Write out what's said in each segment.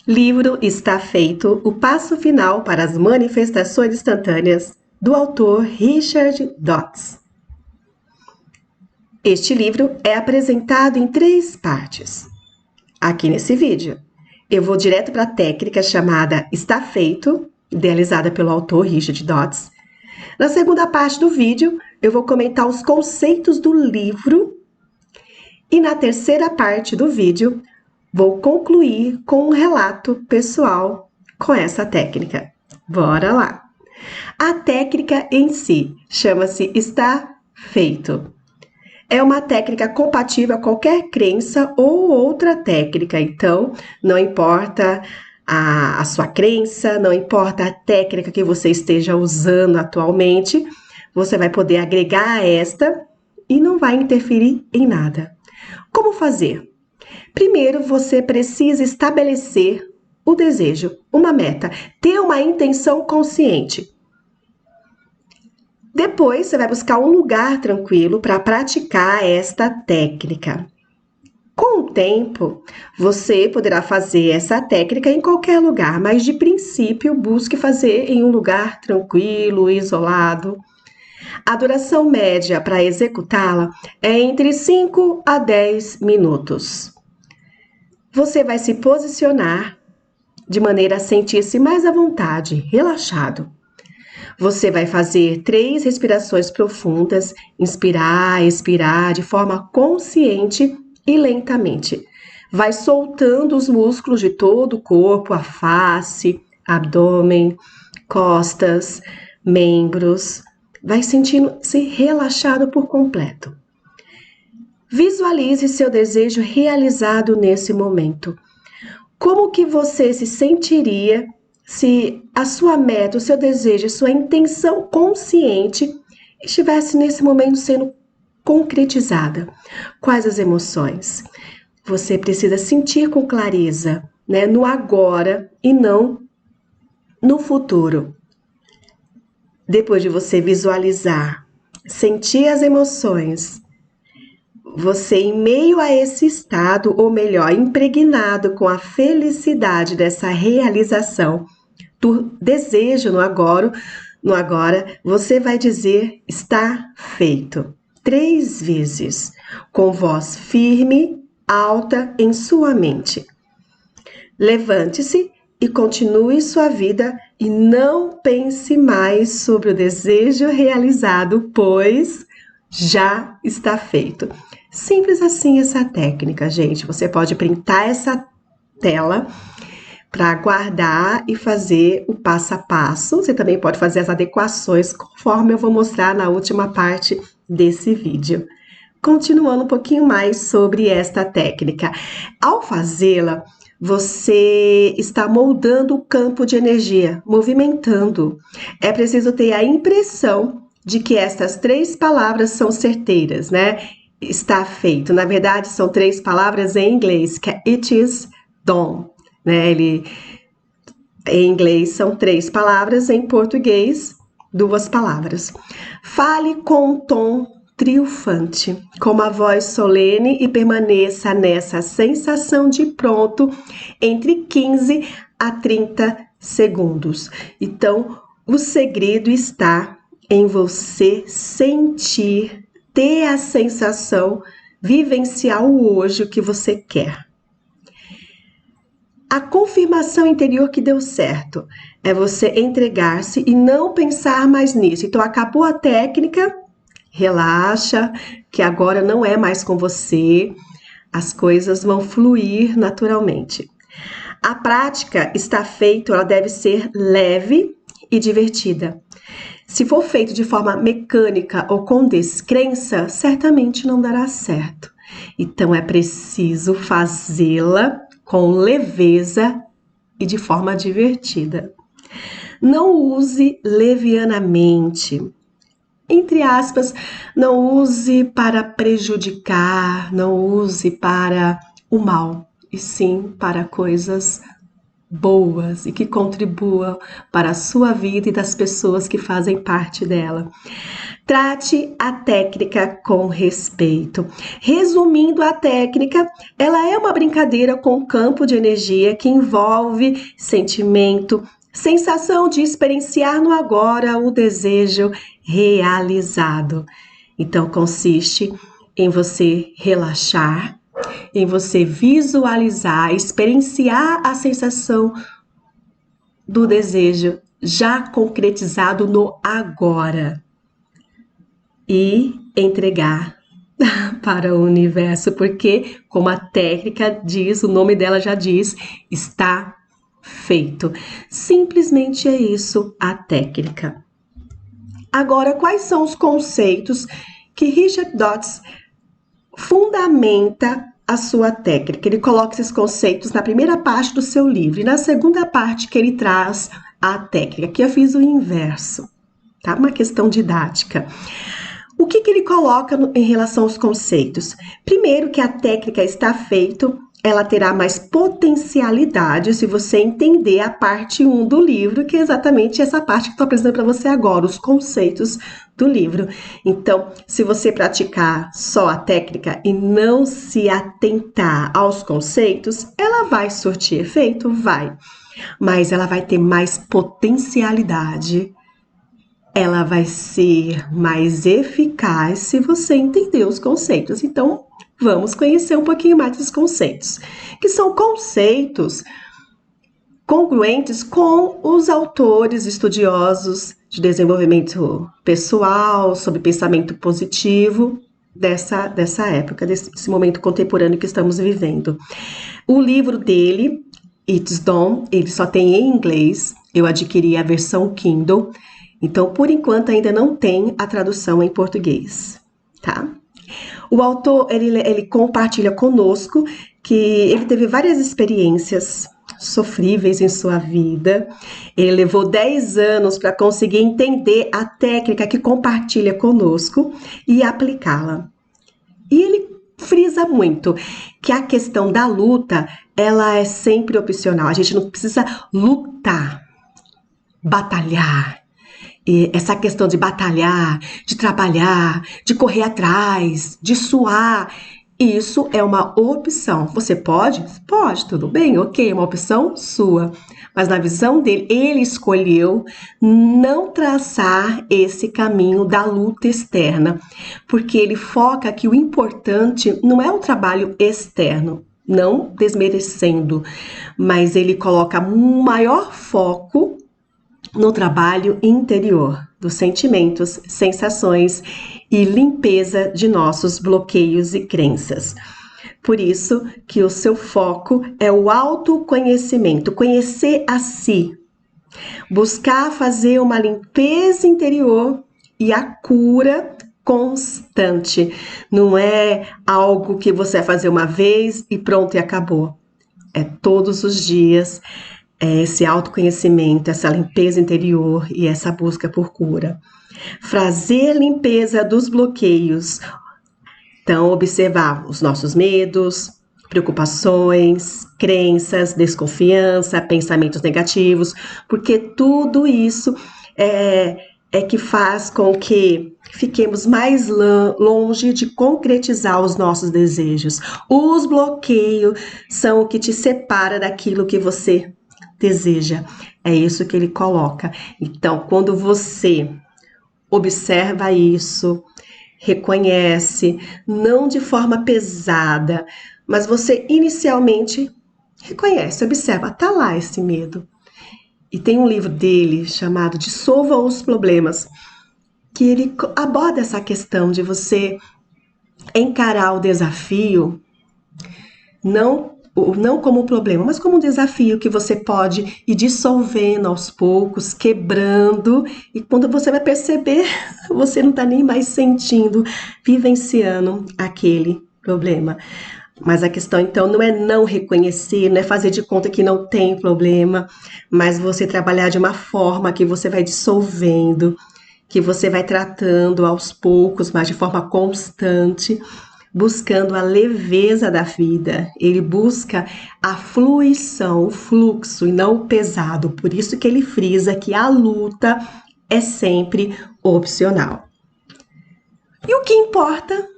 Livro Está Feito, o passo final para as manifestações instantâneas, do autor Richard Dotz. Este livro é apresentado em 3 partes. Aqui nesse vídeo, eu vou direto para a técnica chamada Está Feito, idealizada pelo autor Richard Dotz. Na segunda parte do vídeo, eu vou comentar os conceitos do livro. E na terceira parte do vídeo, vou concluir com um relato pessoal com essa técnica. Bora lá! A técnica em si chama-se Está Feito. É uma técnica compatível a qualquer crença ou outra técnica, então não importa a sua crença, não importa a técnica que você esteja usando atualmente, você vai poder agregar a esta e não vai interferir em nada. Como fazer? Primeiro, você precisa estabelecer o desejo, uma meta, ter uma intenção consciente. Depois, você vai buscar um lugar tranquilo para praticar esta técnica. Com o tempo, você poderá fazer essa técnica em qualquer lugar, mas de princípio, busque fazer em um lugar tranquilo, isolado. A duração média para executá-la é entre 5 a 10 minutos. Você vai se posicionar de maneira a sentir-se mais à vontade, relaxado. Você vai fazer 3 respirações profundas, inspirar, expirar de forma consciente e lentamente. Vai soltando os músculos de todo o corpo, a face, abdômen, costas, membros. Vai sentindo-se relaxado por completo. Visualize seu desejo realizado nesse momento. Como que você se sentiria se a sua meta, o seu desejo, a sua intenção consciente estivesse nesse momento sendo concretizada? Quais as emoções? Você precisa sentir com clareza, né, no agora e não no futuro. Depois de você visualizar, sentir as emoções, você, em meio a esse estado, ou melhor, impregnado com a felicidade dessa realização do desejo no agora, você vai dizer está feito 3 vezes, com voz firme, alta em sua mente. Levante-se e continue sua vida e não pense mais sobre o desejo realizado, pois já está feito. Simples assim essa técnica, gente. Você pode printar essa tela para guardar e fazer o passo a passo. Você também pode fazer as adequações conforme eu vou mostrar na última parte desse vídeo. Continuando um pouquinho mais sobre esta técnica. Ao fazê-la, você está moldando o campo de energia, movimentando. É preciso ter a impressão de que estas 3 palavras são certeiras, né? Está feito. Na verdade, são 3 palavras em inglês, que é it is done, né? Em inglês são 3 palavras, em português, 2 palavras. Fale com um tom triunfante, com uma voz solene e permaneça nessa sensação de pronto entre 15 a 30 segundos. Então, o segredo está em você sentir, ter a sensação, vivenciar o hoje, o que você quer. A confirmação interior que deu certo é você entregar-se e não pensar mais nisso. Então, acabou a técnica, relaxa, que agora não é mais com você, as coisas vão fluir naturalmente. A prática está feita, ela deve ser leve e divertida. Se for feito de forma mecânica ou com descrença, certamente não dará certo. Então é preciso fazê-la com leveza e de forma divertida. Não use levianamente. Entre aspas, não use para prejudicar, não use para o mal, e sim para coisas boas e que contribuam para a sua vida e das pessoas que fazem parte dela. Trate a técnica com respeito. Resumindo a técnica, ela é uma brincadeira com campo de energia que envolve sentimento, sensação de experienciar no agora o desejo realizado. Então, consiste em você relaxar, em você visualizar, experienciar a sensação do desejo já concretizado no agora e entregar para o universo, porque, como a técnica diz, o nome dela já diz, está feito. Simplesmente é isso a técnica. Agora, quais são os conceitos que Richard Dawkins fundamenta a sua técnica? Ele coloca esses conceitos na primeira parte do seu livro e na segunda parte que ele traz a técnica, que eu fiz o inverso, tá? Uma questão didática. O que ele coloca em relação aos conceitos? Primeiro, que a técnica está feita, ela terá mais potencialidade se você entender a parte 1 do livro, que é exatamente essa parte que estou apresentando para você agora, os conceitos do livro. Então, se você praticar só a técnica e não se atentar aos conceitos, ela vai surtir efeito? Vai. Mas ela vai ter mais potencialidade. Ela vai ser mais eficaz se você entender os conceitos. Então, vamos conhecer um pouquinho mais dos conceitos, que são conceitos congruentes com os autores estudiosos de desenvolvimento pessoal, sobre pensamento positivo dessa época, desse momento contemporâneo que estamos vivendo. O livro dele, It's Done, ele só tem em inglês, eu adquiri a versão Kindle, então, por enquanto, ainda não tem a tradução em português, tá? O autor, ele compartilha conosco que ele teve várias experiências sofríveis em sua vida. Ele levou 10 anos para conseguir entender a técnica que compartilha conosco e aplicá-la. E ele frisa muito que a questão da luta, ela é sempre opcional. A gente não precisa lutar, batalhar. E essa questão de batalhar, de trabalhar, de correr atrás, de suar, isso é uma opção. Você pode? Pode, tudo bem, ok, é uma opção sua. Mas na visão dele, ele escolheu não traçar esse caminho da luta externa, porque ele foca que o importante não é o trabalho externo, não desmerecendo, mas ele coloca um maior foco no trabalho interior, dos sentimentos, sensações e limpeza de nossos bloqueios e crenças. Por isso que o seu foco é o autoconhecimento, conhecer a si, buscar fazer uma limpeza interior e a cura constante. Não é algo que você vai fazer uma vez e pronto e acabou. É todos os dias. Esse autoconhecimento, essa limpeza interior e essa busca por cura. Fazer limpeza dos bloqueios. Então, observar os nossos medos, preocupações, crenças, desconfiança, pensamentos negativos, porque tudo isso é que faz com que fiquemos mais longe de concretizar os nossos desejos. Os bloqueios são o que te separa daquilo que você deseja. É isso que ele coloca. Então, quando você observa isso, reconhece, não de forma pesada, mas você inicialmente reconhece, observa, tá lá esse medo. E tem um livro dele chamado Dissolva os Problemas, que ele aborda essa questão de você encarar o desafio não como um problema, mas como um desafio que você pode ir dissolvendo aos poucos, quebrando, e quando você vai perceber, você não está nem mais sentindo, vivenciando aquele problema. Mas a questão, então, não é não reconhecer, não é fazer de conta que não tem problema, mas você trabalhar de uma forma que você vai dissolvendo, que você vai tratando aos poucos, mas de forma constante, buscando a leveza da vida, ele busca a fluição, o fluxo e não o pesado. Por isso que ele frisa que a luta é sempre opcional. E o que importa,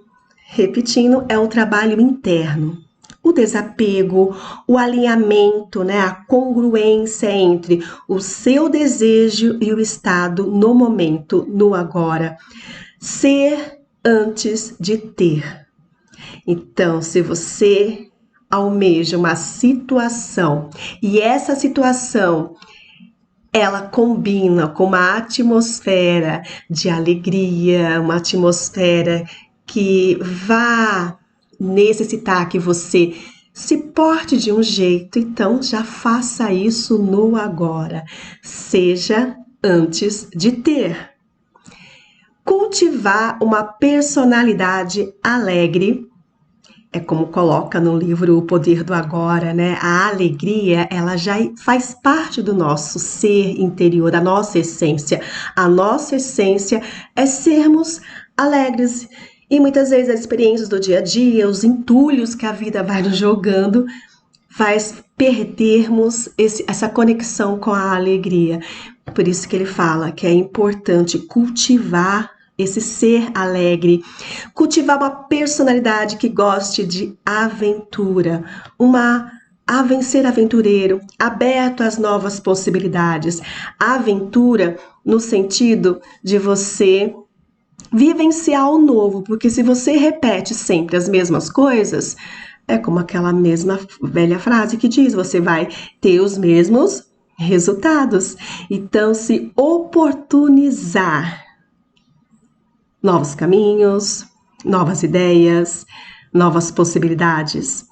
repetindo, é o trabalho interno. O desapego, o alinhamento, né, a congruência entre o seu desejo e o estado no momento, no agora. Ser antes de ter. Então, se você almeja uma situação e essa situação ela combina com uma atmosfera de alegria, uma atmosfera que vá necessitar que você se porte de um jeito, então já faça isso no agora. Seja antes de ter. Cultivar uma personalidade alegre, é como coloca no livro O Poder do Agora, né? A alegria, ela já faz parte do nosso ser interior, da nossa essência. A nossa essência é sermos alegres. E muitas vezes as experiências do dia a dia, os entulhos que a vida vai nos jogando, faz perdermos essa conexão com a alegria. Por isso que ele fala que é importante cultivar esse ser alegre, cultivar uma personalidade que goste de aventura, ser aventureiro, aberto às novas possibilidades. A aventura no sentido de você vivenciar o novo, porque se você repete sempre as mesmas coisas, é como aquela mesma velha frase que diz, você vai ter os mesmos resultados. Então, se oportunizar novos caminhos, novas ideias, novas possibilidades.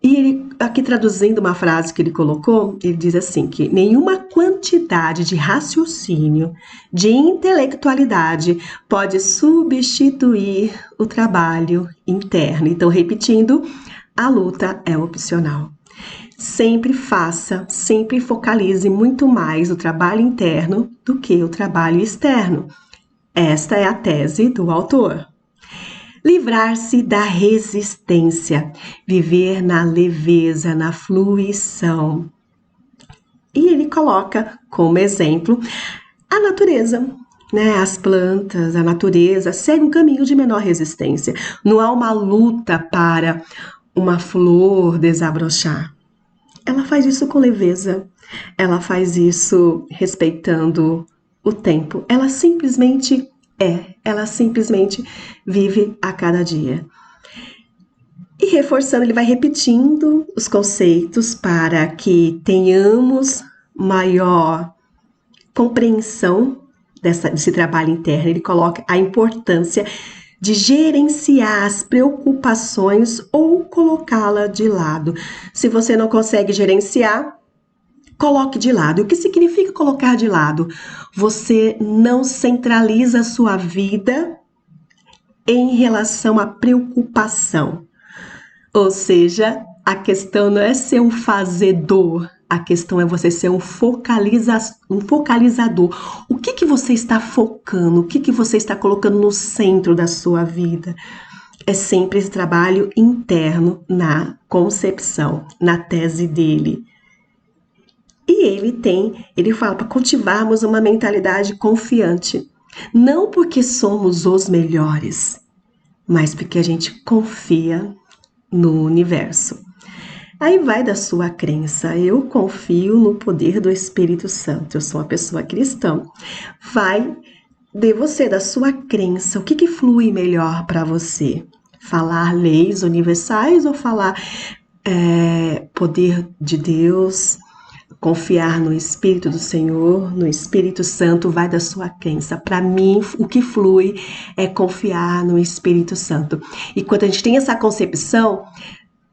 E ele, aqui traduzindo uma frase que ele colocou, ele diz assim que nenhuma quantidade de raciocínio, de intelectualidade pode substituir o trabalho interno. Então, repetindo, a luta é opcional. Sempre faça, sempre focalize muito mais o trabalho interno do que o trabalho externo. Esta é a tese do autor. Livrar-se da resistência, viver na leveza, na fluição. E ele coloca como exemplo a natureza, né? As plantas, a natureza segue um caminho de menor resistência. Não há uma luta para uma flor desabrochar. Ela faz isso com leveza, ela faz isso respeitando o tempo. Ela simplesmente vive a cada dia. E reforçando, ele vai repetindo os conceitos para que tenhamos maior compreensão desse trabalho interno. Ele coloca a importância de gerenciar as preocupações ou colocá-la de lado. Se você não consegue gerenciar, coloque de lado. O que significa colocar de lado? Você não centraliza a sua vida em relação à preocupação. Ou seja, a questão não é ser um fazedor, a questão é você ser um focalizador. O que você está focando? O que você está colocando no centro da sua vida? É sempre esse trabalho interno na concepção, na tese dele. E ele fala para cultivarmos uma mentalidade confiante. Não porque somos os melhores, mas porque a gente confia no universo. Aí vai da sua crença. Eu confio no poder do Espírito Santo. Eu sou uma pessoa cristã. Vai de você, da sua crença. O que flui melhor para você? Falar leis universais ou falar poder de Deus? Confiar no Espírito do Senhor, no Espírito Santo, vai da sua crença. Para mim, o que flui é confiar no Espírito Santo. E quando a gente tem essa concepção,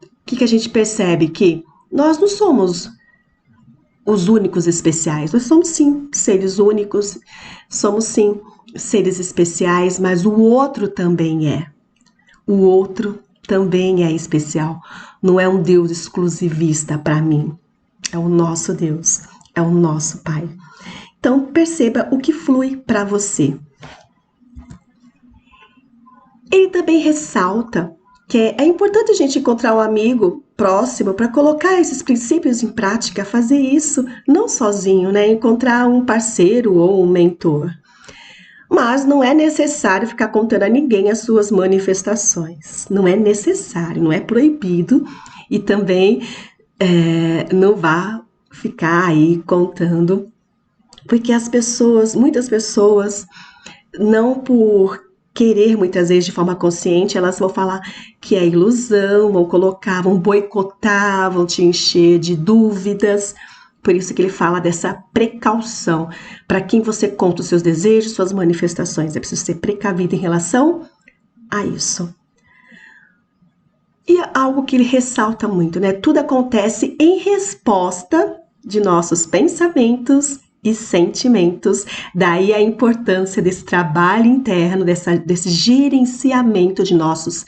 o que a gente percebe? Que nós não somos os únicos especiais. Nós somos, sim, seres únicos, somos, sim, seres especiais, mas o outro também é. O outro também é especial. Não é um Deus exclusivista para mim. É o nosso Deus, é o nosso Pai. Então, perceba o que flui para você. Ele também ressalta que é importante a gente encontrar um amigo próximo para colocar esses princípios em prática, fazer isso não sozinho, né? Encontrar um parceiro ou um mentor. Mas não é necessário ficar contando a ninguém as suas manifestações. Não é necessário, não é proibido e também não vá ficar aí contando, porque muitas pessoas, não por querer muitas vezes de forma consciente, elas vão falar que é ilusão, vão boicotar, vão te encher de dúvidas. Por isso que ele fala dessa precaução. Para quem você conta os seus desejos, suas manifestações, é preciso ser precavido em relação a isso. E algo que ele ressalta muito, né? Tudo acontece em resposta de nossos pensamentos e sentimentos. Daí a importância desse trabalho interno, desse gerenciamento de nossos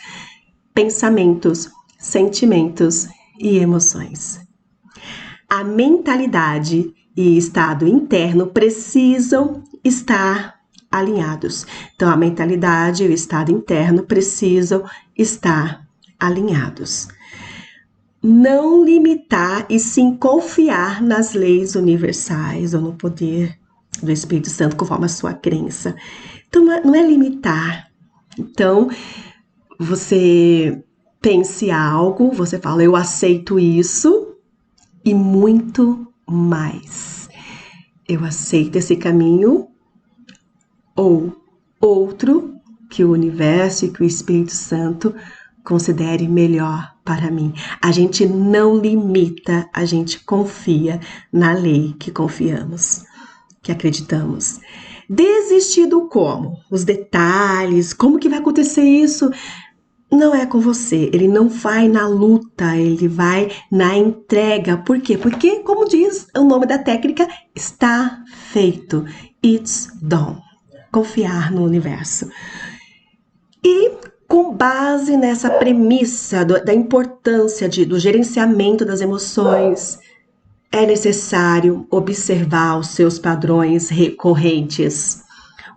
pensamentos, sentimentos e emoções. A mentalidade e estado interno precisam estar alinhados. Então, a mentalidade e o estado interno precisam estar alinhados. Não limitar e sim confiar nas leis universais ou no poder do Espírito Santo conforme a sua crença. Então, não é limitar. Então, você pense algo, você fala, eu aceito isso e muito mais. Eu aceito esse caminho ou outro que o universo e que o Espírito Santo considere melhor para mim. A gente não limita, a gente confia na lei que confiamos, que acreditamos. Desistir do como, os detalhes, como que vai acontecer isso? Não é com você, ele não vai na luta, ele vai na entrega. Por quê? Porque, como diz o nome da técnica, está feito. It's done. Confiar no universo. E com base nessa premissa da importância do gerenciamento das emoções, é necessário observar os seus padrões recorrentes.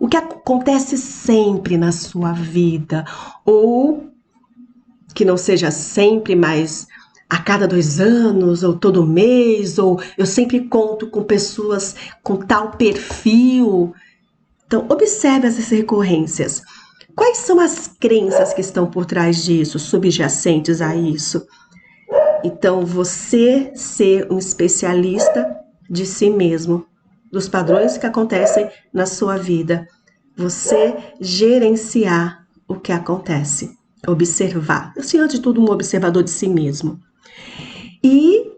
O que acontece sempre na sua vida, ou que não seja sempre, mas a cada 2 anos, ou todo mês, ou eu sempre conto com pessoas com tal perfil. Então, observe essas recorrências. Quais são as crenças que estão por trás disso, subjacentes a isso? Então, você ser um especialista de si mesmo, dos padrões que acontecem na sua vida. Você gerenciar o que acontece, observar. Assim, antes de tudo, um observador de si mesmo. E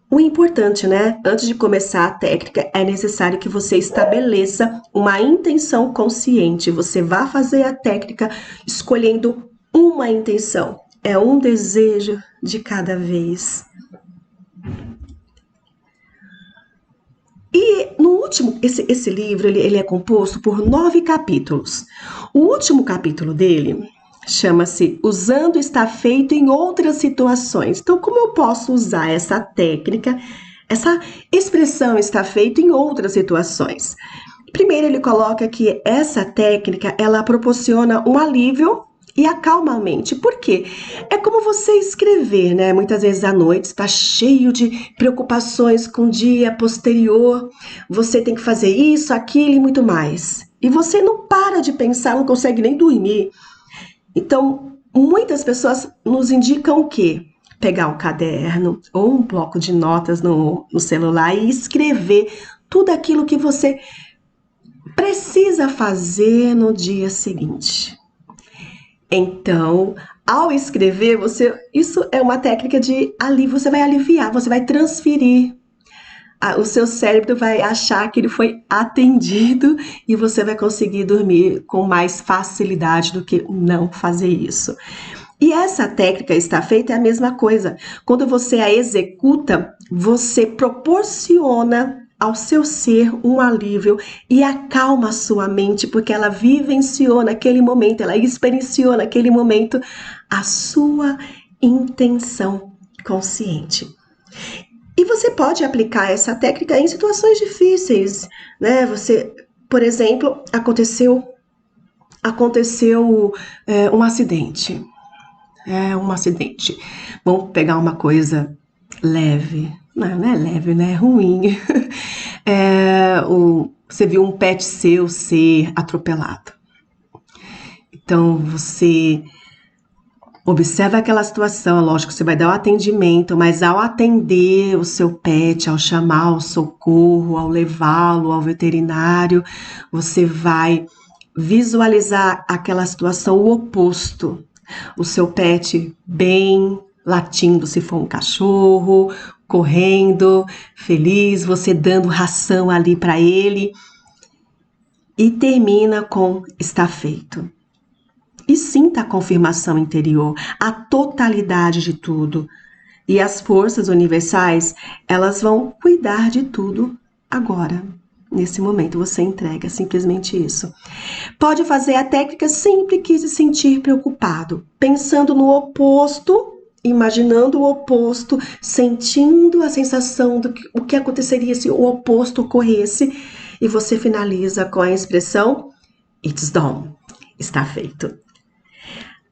o importante, né? Antes de começar a técnica, é necessário que você estabeleça uma intenção consciente. Você vá fazer a técnica escolhendo uma intenção. É um desejo de cada vez. E no último, esse livro, ele é composto por 9 capítulos. O último capítulo dele chama-se Usando está feito em outras situações. Então, como eu posso usar essa técnica, essa expressão está feito em outras situações? Primeiro, ele coloca que essa técnica, ela proporciona um alívio e acalma a mente. Por quê? É como você escrever, né? Muitas vezes à noite está cheio de preocupações com o dia posterior. Você tem que fazer isso, aquilo e muito mais. E você não para de pensar, não consegue nem dormir. Então, muitas pessoas nos indicam o quê? Pegar um caderno ou um bloco de notas no celular e escrever tudo aquilo que você precisa fazer no dia seguinte. Então, ao escrever, isso é uma técnica de alívio, você vai aliviar, você vai transferir. O seu cérebro vai achar que ele foi atendido e você vai conseguir dormir com mais facilidade do que não fazer isso. E essa técnica está feita é a mesma coisa. Quando você a executa, você proporciona ao seu ser um alívio e acalma a sua mente, porque ela vivenciou naquele momento, ela experienciou naquele momento a sua intenção consciente. E você pode aplicar essa técnica em situações difíceis, né? Por exemplo, aconteceu aconteceu um acidente. Um acidente. Vamos pegar uma coisa leve. Não é leve, né? É ruim. Você viu um pet seu ser atropelado. Então, você observa aquela situação, lógico, você vai dar o atendimento, mas ao atender o seu pet, ao chamar o socorro, ao levá-lo ao veterinário, você vai visualizar aquela situação, o oposto. O seu pet bem latindo, se for um cachorro, correndo, feliz, você dando ração ali para ele. E termina com está feito. E sinta a confirmação interior, a totalidade de tudo. E as forças universais, elas vão cuidar de tudo agora. Nesse momento você entrega simplesmente isso. Pode fazer a técnica sempre que se sentir preocupado, pensando no oposto, imaginando o oposto, sentindo a sensação do que, o que aconteceria se o oposto ocorresse, e você finaliza com a expressão It's done, está feito.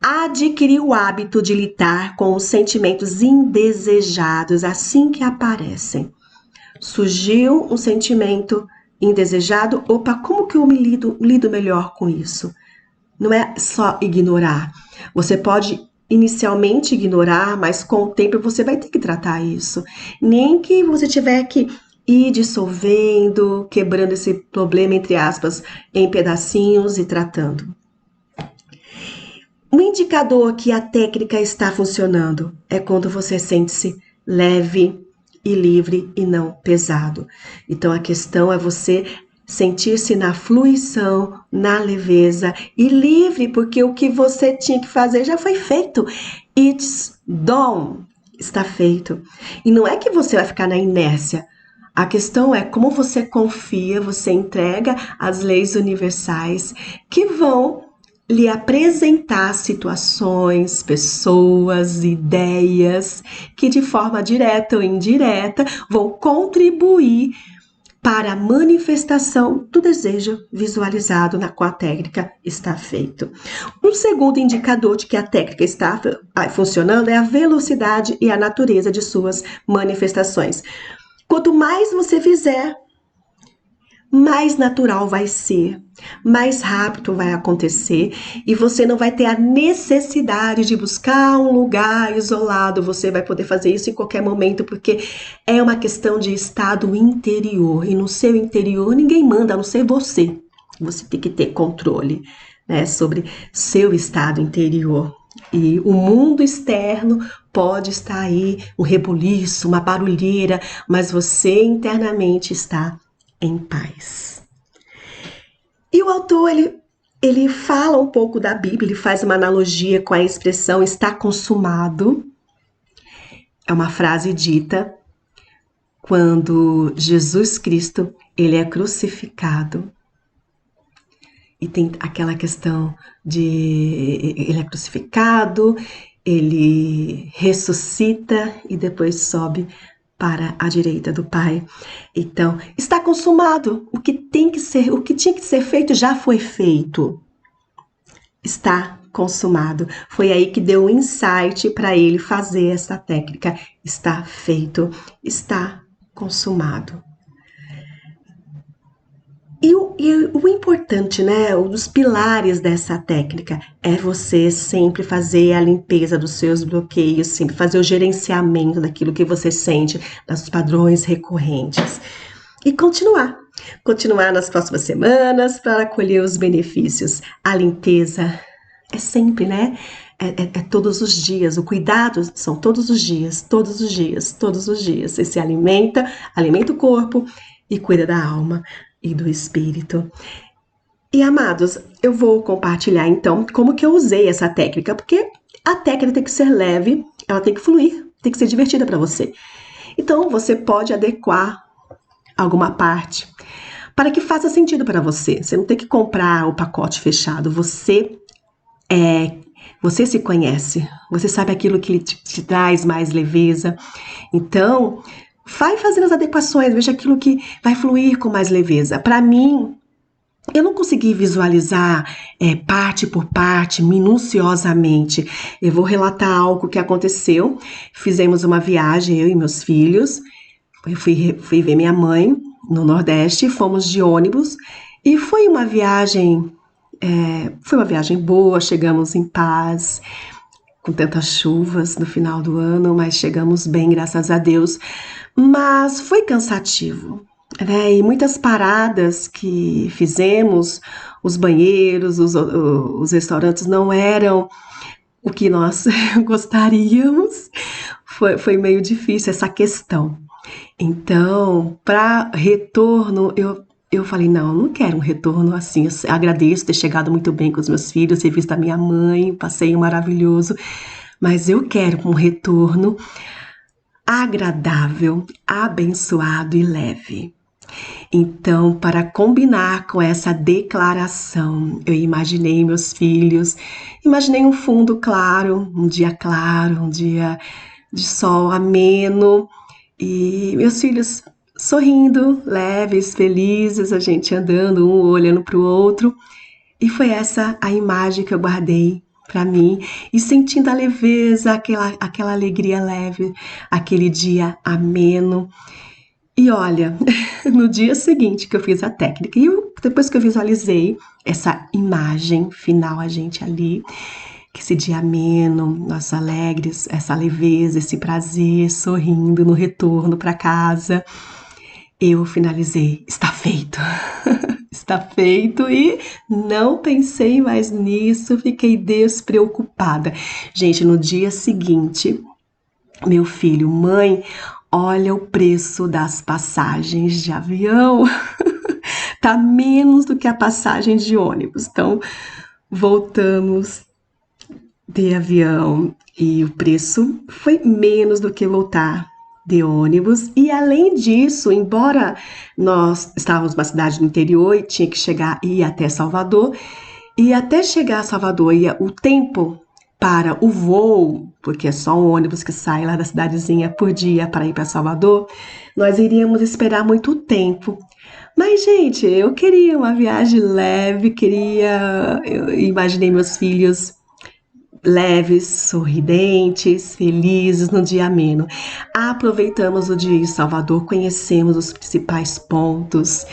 Adquirir o hábito de lidar com os sentimentos indesejados assim que aparecem. Surgiu um sentimento indesejado, opa, como que eu me lido melhor com isso? Não é só ignorar. Você pode inicialmente ignorar, mas com o tempo você vai ter que tratar isso. Nem que você tiver que ir dissolvendo, quebrando esse problema, entre aspas, em pedacinhos e tratando. Um indicador que a técnica está funcionando é quando você sente-se leve e livre e não pesado. Então a questão é você sentir-se na fluição, na leveza e livre, porque o que você tinha que fazer já foi feito. It's done. Está feito. E não é que você vai ficar na inércia. A questão é como você confia, você entrega as leis universais que vão lhe apresentar situações, pessoas, ideias que de forma direta ou indireta vão contribuir para a manifestação do desejo visualizado com a técnica está feito. Um segundo indicador de que a técnica está funcionando é a velocidade e a natureza de suas manifestações. Quanto mais você fizer, mais natural vai ser, mais rápido vai acontecer e você não vai ter a necessidade de buscar um lugar isolado, você vai poder fazer isso em qualquer momento, porque é uma questão de estado interior e no seu interior ninguém manda, a não ser você. Você tem que ter controle, né, sobre seu estado interior. E o mundo externo pode estar aí, um rebuliço, uma barulheira, mas você internamente está em paz. E o autor, ele fala um pouco da Bíblia, ele faz uma analogia com a expressão está consumado. É uma frase dita quando Jesus Cristo, ele é crucificado. E tem aquela questão de ele é crucificado, ele ressuscita e depois sobe para a direita do Pai. Então, está consumado. O que tinha que ser feito já foi feito. Está consumado. Foi aí que deu um insight para ele fazer essa técnica. Está feito. Está consumado. E o importante, né, um dos pilares dessa técnica é você sempre fazer a limpeza dos seus bloqueios, sempre fazer o gerenciamento daquilo que você sente, dos padrões recorrentes. E continuar nas próximas semanas para colher os benefícios. A limpeza é sempre, né? É todos os dias, o cuidado são todos os dias, todos os dias, todos os dias. Você se alimenta o corpo e cuida da alma e do espírito. E amados, eu vou compartilhar então como que eu usei essa técnica, porque a técnica tem que ser leve, ela tem que fluir, tem que ser divertida para você. Então você pode adequar alguma parte para que faça sentido para você. Você não tem que comprar o pacote fechado, você se conhece, você sabe aquilo que te traz mais leveza. Então, vai fazendo as adequações, veja aquilo que vai fluir com mais leveza. Para mim, Eu não consegui visualizar parte por parte, minuciosamente. Eu vou relatar algo que aconteceu. Fizemos uma viagem, eu e meus filhos. Eu fui ver minha mãe no Nordeste, fomos de ônibus e foi uma viagem boa. Chegamos em paz, com tantas chuvas no final do ano, mas chegamos bem, graças a Deus. Mas foi cansativo, né? E muitas paradas que fizemos, os banheiros, os restaurantes não eram o que nós gostaríamos. Foi meio difícil essa questão. Então, para retorno, eu falei, não quero um retorno assim. Eu agradeço ter chegado muito bem com os meus filhos, ter visto a minha mãe, passeio maravilhoso, mas eu quero um retorno agradável, abençoado e leve. Então, para combinar com essa declaração, eu imaginei meus filhos, imaginei um fundo claro, um dia de sol ameno, e meus filhos sorrindo, leves, felizes, a gente andando, um olhando para o outro. E foi essa a imagem que eu guardei para mim, e sentindo a leveza, aquela alegria leve, aquele dia ameno. E olha, no dia seguinte que eu fiz a técnica, e depois que eu visualizei essa imagem final, a gente ali, que esse dia ameno, nós alegres, essa leveza, esse prazer, sorrindo no retorno para casa, eu finalizei, está feito. Está feito, e não pensei mais nisso, fiquei despreocupada. Gente, no dia seguinte, meu filho, mãe, olha o preço das passagens de avião. Tá menos do que a passagem de ônibus. Então, voltamos de avião e o preço foi menos do que voltar de ônibus. E além disso, embora nós estávamos numa cidade do interior e tinha que ir até Salvador, e até chegar a Salvador o tempo para o voo, porque é só um ônibus que sai lá da cidadezinha por dia para ir para Salvador, nós iríamos esperar muito tempo. Mas, gente, eu queria uma viagem leve, eu imaginei meus filhos leves, sorridentes, felizes no dia ameno. Aproveitamos o dia em Salvador, conhecemos os principais pontos.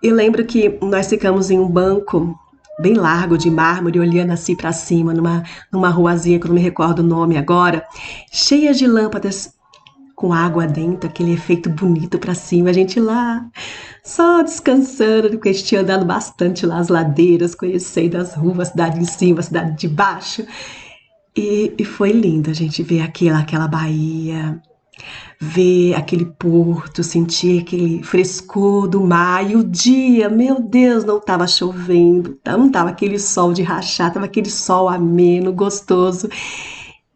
Eu lembro que nós ficamos em um banco bem largo de mármore, olhando assim para cima, numa ruazinha que eu não me recordo o nome agora, cheia de lâmpadas com água dentro, aquele efeito bonito para cima, a gente lá só descansando, porque a gente tinha andado bastante lá as ladeiras, conhecendo as ruas, a cidade de cima, a cidade de baixo. E foi lindo a gente ver aquela Bahia, ver aquele porto, sentir aquele frescor do mar. E o dia, meu Deus, não estava chovendo, não estava aquele sol de rachar, estava aquele sol ameno, gostoso.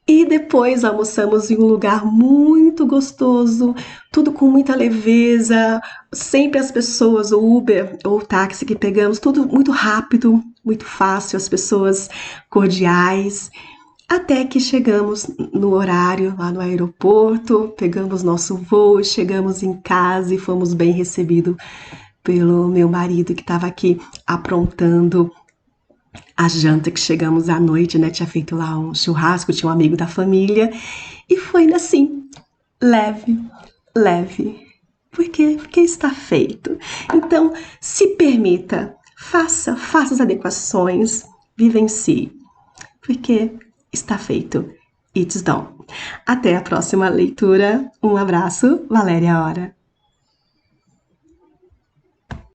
E depois almoçamos em um lugar muito gostoso, tudo com muita leveza, sempre as pessoas, o Uber ou o táxi que pegamos, tudo muito rápido, muito fácil, as pessoas cordiais. Até que chegamos no horário lá no aeroporto, pegamos nosso voo, chegamos em casa e fomos bem recebidos pelo meu marido, que estava aqui aprontando a janta, que chegamos à noite, né? Tinha feito lá um churrasco, tinha um amigo da família, e foi assim, leve, leve, porque está feito. Então, se permita, faça as adequações, vivencie, porque está feito. It's done. Até a próxima leitura. Um abraço, Valéria Hora.